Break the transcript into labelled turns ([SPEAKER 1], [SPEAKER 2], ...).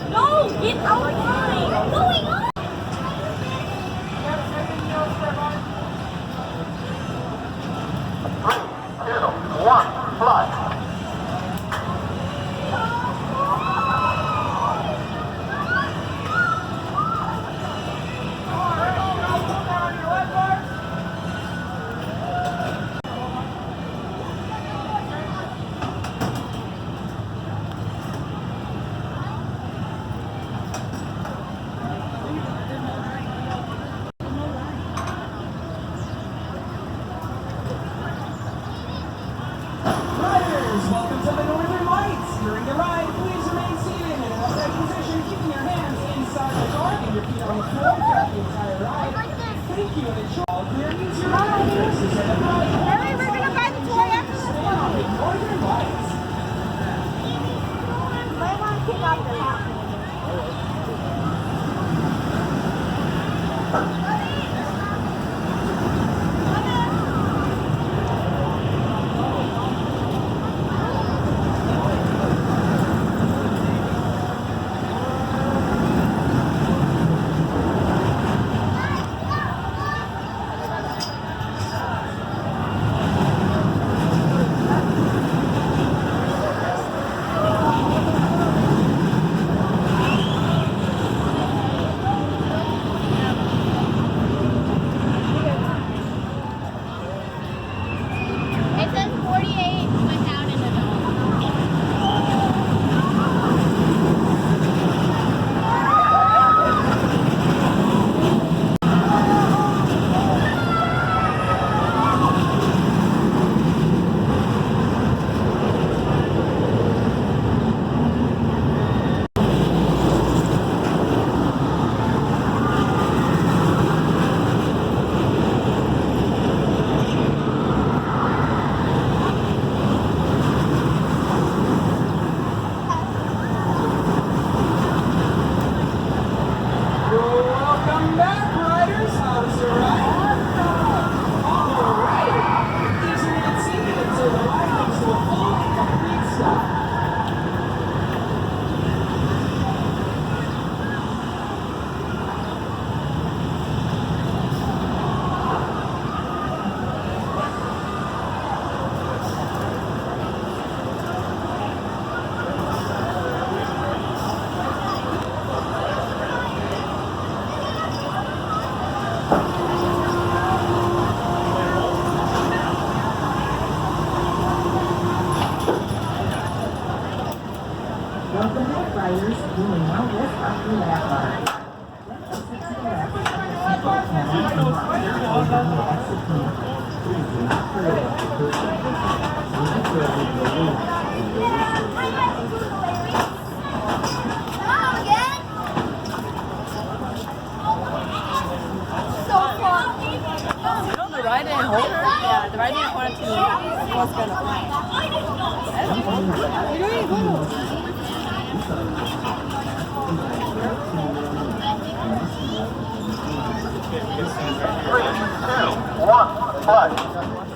[SPEAKER 1] No, get out of line. What's going on?
[SPEAKER 2] Three, two, one, fly.
[SPEAKER 3] Welcome to the Northern Lights. During the ride, please remain seated in an upright position, keeping your hands inside the car and your feet on the floor throughout the entire ride. Thank you, and ensure all clear means your ride. This is an advice.
[SPEAKER 1] Hurry, we're gonna buy the toy after this
[SPEAKER 3] Stay on the Northern Lights.
[SPEAKER 1] Might want to kick off the hat. It says 48 without an adult.
[SPEAKER 3] Welcome back, riders. How's the ride? All right. Please remain seated until the ride comes to a full and complete stop.
[SPEAKER 4] Welcome back, riders. You may now lift off your lap bar. Let's exit to the left of the seatbelt panel and walk carefully down the exit ramp. Please do not hurry.
[SPEAKER 5] The ride didn't hold her? Yeah, the ride didn't want it to was gonna fly.
[SPEAKER 2] Three, two, one, fly.